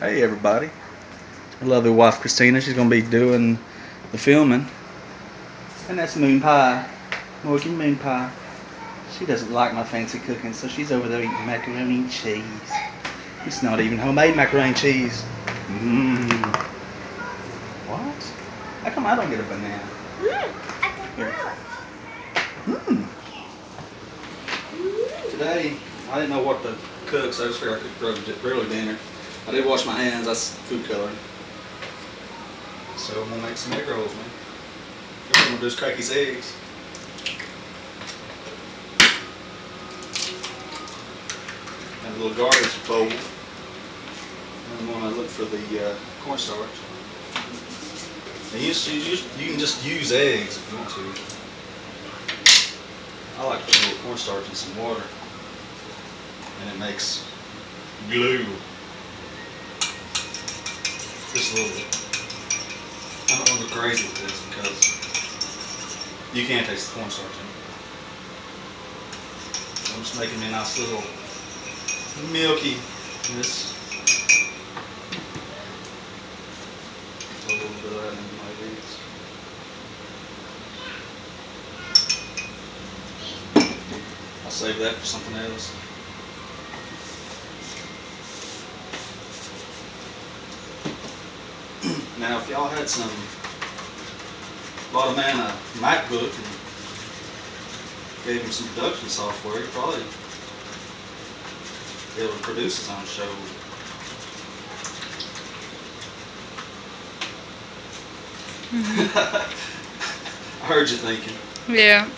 Hey everybody. Lovely wife Christina, she's going to be doing the filming. And that's Moon Pie. Morgan Moon Pie. She doesn't like my fancy cooking, so she's over there eating macaroni and cheese. It's not even homemade macaroni and cheese. Mmm. What? How come I don't get a banana? Here. Mmm. Today, I didn't know what to cook, so I just figured I could grill a dinner. I did wash my hands, that's food coloring. So I'm going to make some egg rolls, man. First I'm going to do is crack these eggs. And a little garbage bowl. And I'm going to look for the cornstarch. And you can just use eggs if you want to. I like putting a little cornstarch in some water. And it makes glue. Just a little bit. I'm not going to go crazy with this because you can't taste the cornstarch in it. So I'm just making me a nice little milkiness. A little bit of that in my eggs. I'll save that for something else. Now, if y'all had bought a man a MacBook and gave him some production software, he'd probably be able to produce his own show. I heard you thinking. Yeah.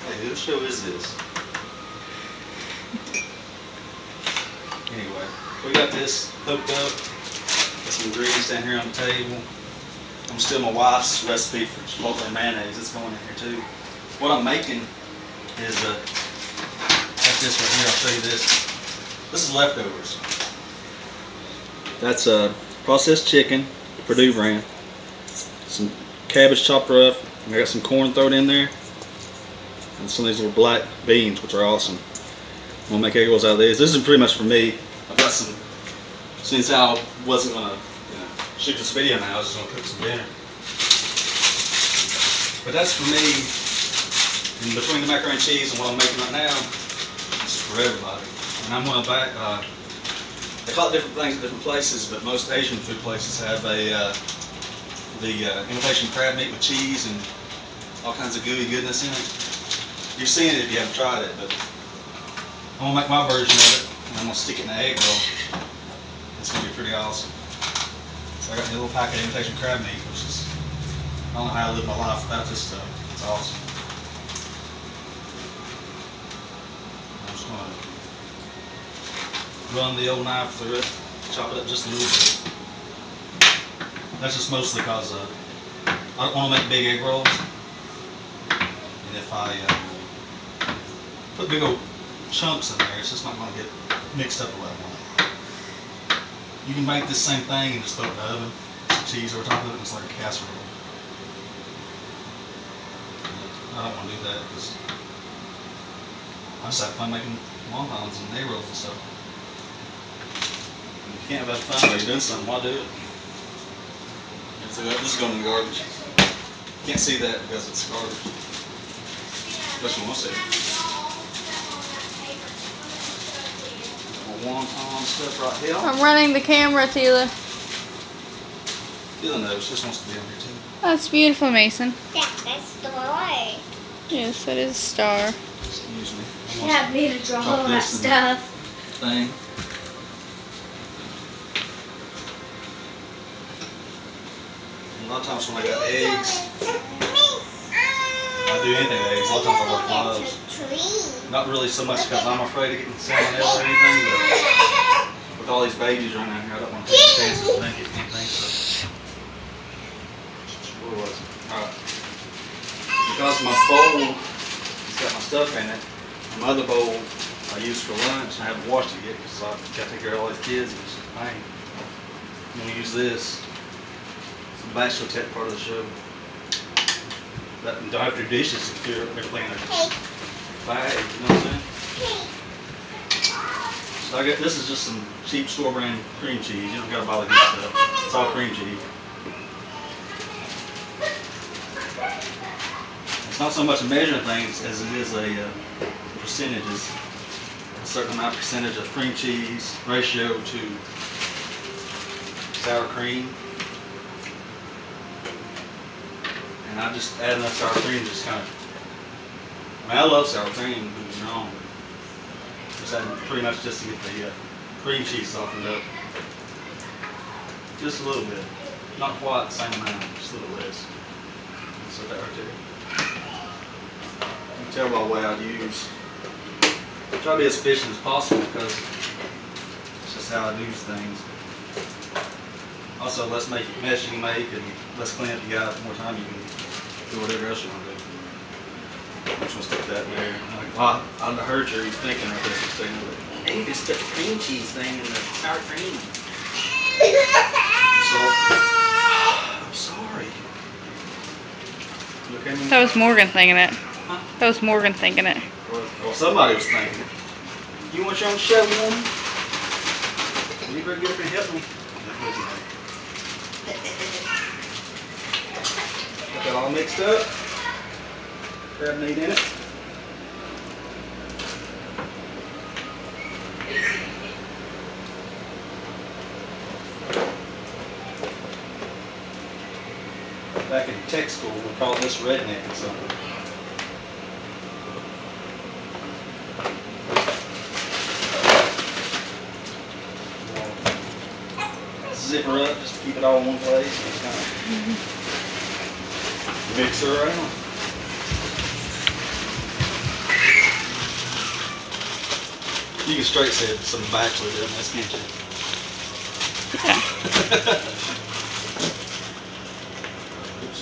Hey, whose show is this? Anyway, we got this hooked up. Got some ingredients down here on the table. I'm still my wife's recipe for chipotle mayonnaise. It's going in here too. What I'm making is got this right here. I'll show you this. This is leftovers. That's processed chicken, Purdue brand. Some cabbage chopped rough. I got some corn thrown in there, and some of these little black beans, which are awesome. I'm gonna make egg rolls out of these. This is pretty much for me. I've got some. Since I wasn't gonna, shoot this video now, I was just gonna cook some dinner. But that's for me. And between the macaroni and cheese and what I'm making right now, this is for everybody. And I'm gonna buy. They call it different things at different places, but most Asian food places have the imitation crab meat with cheese and all kinds of gooey goodness in it. You've seen it if you haven't tried it, but I'm gonna make my version of it, and I'm gonna stick it in an egg roll. It's gonna be pretty awesome. So I got me a little packet of imitation crab meat, which is, I don't know how to live my life without this stuff. It's awesome. I'm just gonna run the old knife through it, chop it up just a little bit. That's just mostly because I don't want to make big egg rolls, and if I put big old chunks in there, it's just not going to get mixed up the way I want it. You can make this same thing and just throw it in the oven, cheese over top of it, and it's like a casserole. But I don't want to do that because I just have fun making wontons and egg rolls and stuff. And if you can't have fun while you're doing something, why do it? So this is going in the garbage. You can't see that because it's garbage. Unless you want to see it. Wonton stuff right here. I'm running the camera, Tila. Tila knows. She just wants to be on here too. That's beautiful, Mason. Yeah, that's the way. Yes, that is a star. Excuse me. You have me to draw all that stuff. Thing. A lot of times when I got eggs, I do anything with eggs. A lot of times I wear gloves. Not really so much because I'm afraid of getting salmonella or anything, but with all these babies running out here, I don't want to take any chances with anything. So, what was it? Alright. Because my bowl has got my stuff in it, my other bowl I used for lunch, I haven't washed it yet because I've got to take care of all these kids and it's just a pain. I'm going to use this. It's the bachelor tech part of the show. That, you don't have to do dishes if you do everything in a bag, you know what I'm saying? So I get this is just some cheap store brand cream cheese. You don't gotta buy the good stuff. It's all cream cheese. It's not so much a measuring thing as it is a percentages. A certain amount of percentage of cream cheese ratio to sour cream. And I just add enough sour cream to just kind of, I mean I love sour cream, don't get me wrong, but just add pretty much just to get the cream cheese softened up. Just a little bit. Not quite the same amount, just a little less. Set that right there. You can tell by the way I use. Try to be as efficient as possible because it's just how I do things. Also, less mess you can make and less cleanup you got, the more time you can do whatever else you want to do. I'm just going to stick that in there. I heard you thinking right there for a second. Hey, you just put the cream cheese thing in the sour cream. I'm sorry. You okay, man? That was Morgan thinking it. Huh? That was Morgan thinking it. Well, somebody was thinking it. You want your own show, woman? You better get up and help me. Got that all mixed up. Crab meat in it. Back in tech school, we called this redneck or something. Zip her up just to keep it all in one place and just kind of mix her around. You can straight say some bachelor doing this, can't you? Yeah. Oops.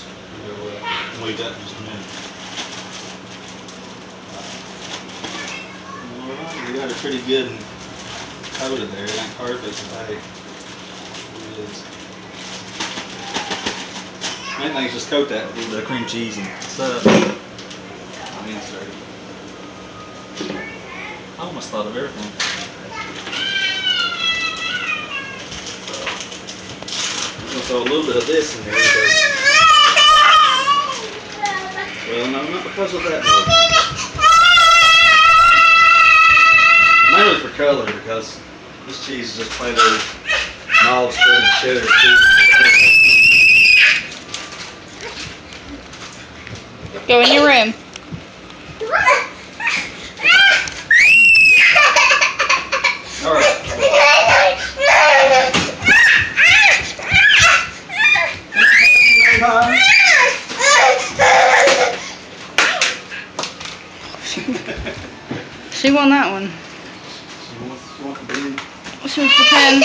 We'll leave that in just a minute. Alright, we got it pretty good and coated there. It ain't perfect, but hey, it is. Main thing is just coat that with a little bit of cream cheese and stuff. I mean, sorry. I almost thought of everything. I'm going to throw a little bit of this in here because, well, no, not because of that one. Mainly for color, because this cheese is just plain old mild spreaded cheddar cheese. Go in your room. All right. She won that one. She wants the bean. She wants the pen.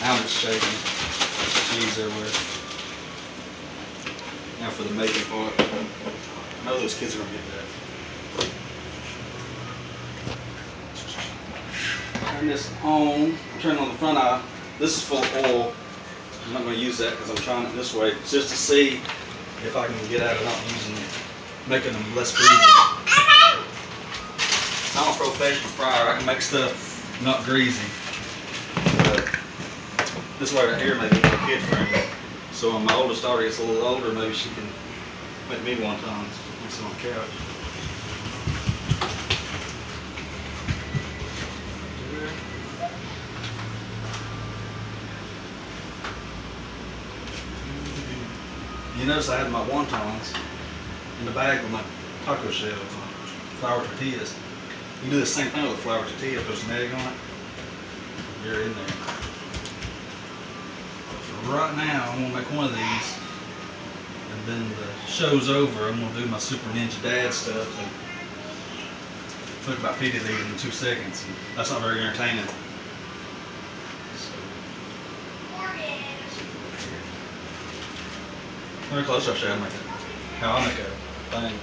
I'm just shaking cheese everywhere. Now for the making part. I know those kids are going to get that. Turn this on. Turn on the front eye. This is full of oil. I'm not going to use that because I'm trying it this way. It's just to see if I can get out of not using it, making them less greasy. I'm a professional fryer. I can make stuff not greasy. But this way right here may be more kid friendly. So when my oldest daughter gets a little older, maybe she can make me one time and sit on the couch. You notice I had my wontons in the bag with my taco shells, my flour tortillas. You do the same thing with a flour tortilla, put some egg on it. You're in there. So right now, I'm gonna make one of these, and then the show's over. I'm gonna do my Super Ninja Dad stuff and cook about 50 of these in 2 seconds. And that's not very entertaining. So, very close. I'll show you how I make a thing.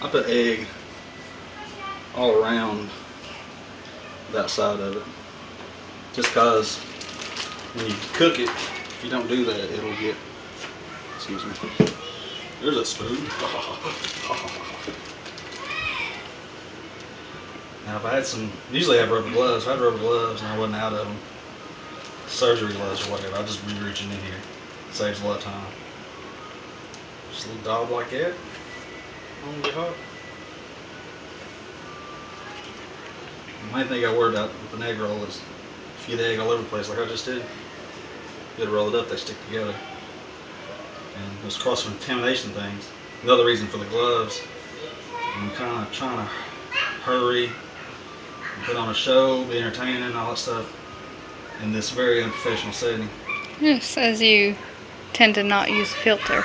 I put egg all around that side of it. Just cause when you cook it, if you don't do that, it'll get, excuse me, there's a spoon. Now, if I had some, usually I have rubber gloves. If I had rubber gloves and I wasn't out of them, surgery gloves or whatever, I'll just be reaching in here. It saves a lot of time. Just a little dab like that. Don't get hot. The main thing I worry about with an egg roll is if you get the egg all over the place like I just did, you gotta roll it up, they stick together. And those cross-contamination things, another reason for the gloves, I'm kind of trying to hurry and put on a show, be entertaining and all that stuff in this very unprofessional setting. Yes, as you tend to not use a filter.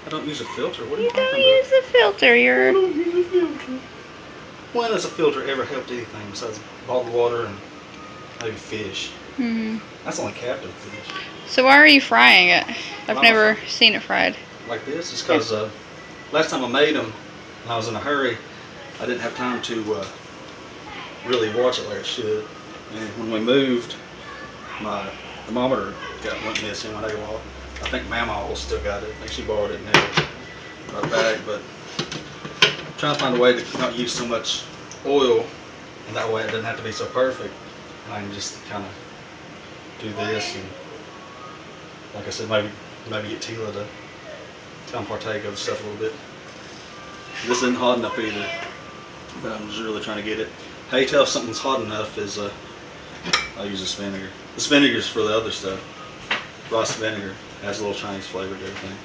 I don't use a filter. What are You you don't talking about? use a filter. I don't use a filter. When has a filter ever helped anything besides bottled water and maybe fish? Mm-hmm. That's only captive fish. So why are you frying it? I've Why am I never seen it fried. Like this? It's because last time I made them, and I was in a hurry, I didn't have time to really watch it like I should. And when we moved, my thermometer went missing when they walked. I think Mama still got it. I think she borrowed it and never brought it back. But I'm trying to find a way to not use so much oil, and that way it doesn't have to be so perfect. And I can just kind of do this, and like I said, maybe get Tila to come partake of the stuff a little bit. This isn't hot enough either, but I'm just really trying to get it. How you tell if something's hot enough is I'll use this vinegar. This vinegar is for the other stuff. Rice vinegar adds a little Chinese flavor to everything.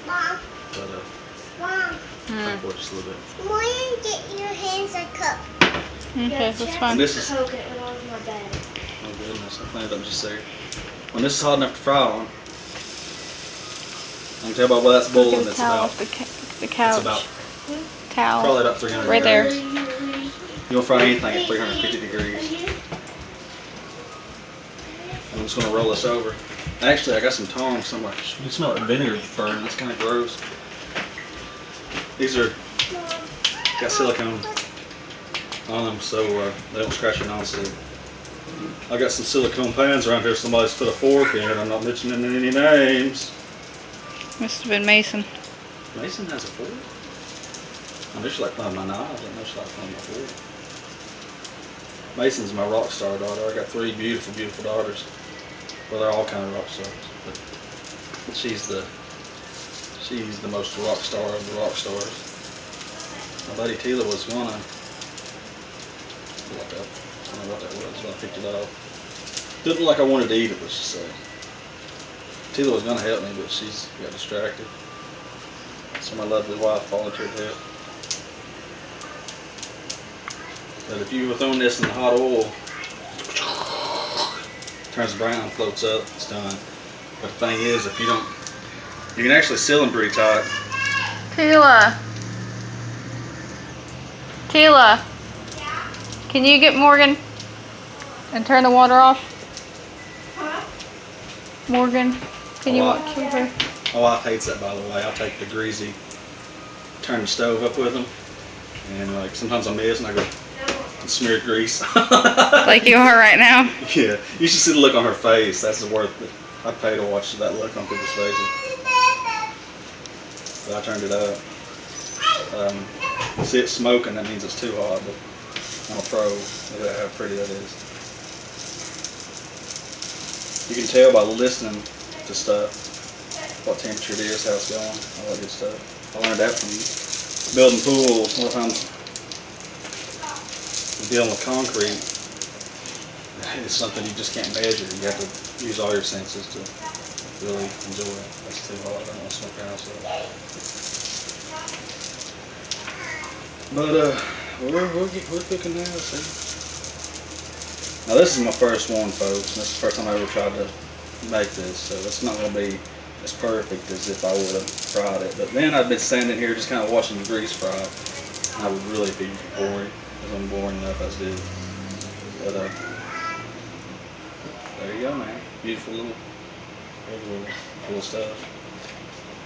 Mom. But Mom. thank for it just a little bit. Why don't you get your hands a cup? Okay, that's fine. And this is coconut when I was in my bed. oh goodness, I cleaned it up just there. When this is hot enough to fry on, I can tell by what that's Look boiling. at the It's towel about off the couch. it's about Towel. probably about 300 Right there. degrees. You don't fry anything at 350 degrees. I'm just gonna roll this over. Actually, I got some tongs somewhere. You can smell like vinegar burning. That's kind of gross. These are got silicone on them, so they don't scratch your nonstick. I got some silicone pans around here. Somebody's put a fork in it. I'm not mentioning any names. Must have been Mason. Mason has a fork. I knew she liked playing with my knives. I didn't know she liked playing with my fork. Mason's my rock star daughter. I got 3 beautiful, beautiful daughters. Well, they're all kind of rock stars, but she's the most rock star of the rock stars. My buddy Tila was gonna look up. I don't know what that was, but I picked it off. Didn't look like I wanted to eat it, let's just say. Tila was gonna help me, but she's got distracted. So my lovely wife volunteered to help. But if you were throwing this in the hot oil, turns brown, floats up, it's done. But the thing is, if you don't, you can actually seal them pretty tight. Tila. Tila. Can you get Morgan and turn the water off? Huh? Morgan, can you walk Yeah. over? My wife hates that, by the way. I'll take the greasy, turn the stove up with them, and like sometimes I miss and I go and smear grease. Like you are right now. Yeah, you should see the look on her face. That's worth it. I'd pay to watch that look on people's faces. But I turned it up. You see it smoking, that means it's too hot, but I'm a pro. Look at how pretty that is. You can tell by listening to stuff what temperature it is, how it's going, all that good stuff. I learned that from building pools. A lot of times dealing with concrete, it's something you just can't measure. You have to use all your senses to really enjoy it. That's too hot. I don't want to smoke your house up. But we're cooking now. See. Now this is my first one, folks. This is the first time I ever tried to make this, so it's not going to be as perfect as if I would have fried it. But then I've been standing here just kind of watching the grease fry, and I would really be boring, because I'm boring enough as it is. But there you go, man. Beautiful little stuff.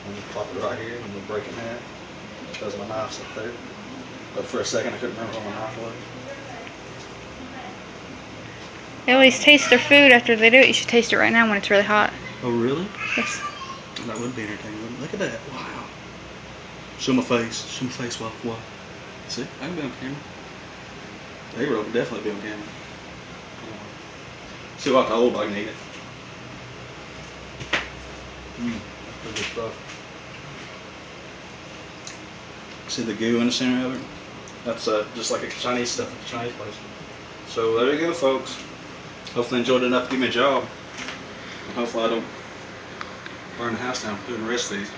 I'm gonna pop it right here, and we'll break it in half because my knife's up there. But for a second, I couldn't remember where my knife was. They always taste their food after they do it. You should taste it right now when it's really hot. Oh, really? Yes. That would be entertaining, wouldn't it? Look at that. Wow. Show my face. Show my face. What? See, I can be on camera. They will definitely be on camera. See what the old I can eat it. That's pretty good stuff. See the goo in the center of it? That's just like a Chinese stuff at the Chinese place. So there you go, folks. Hopefully you enjoyed enough to give me a job. And hopefully I don't burn the house down doing the rest of these.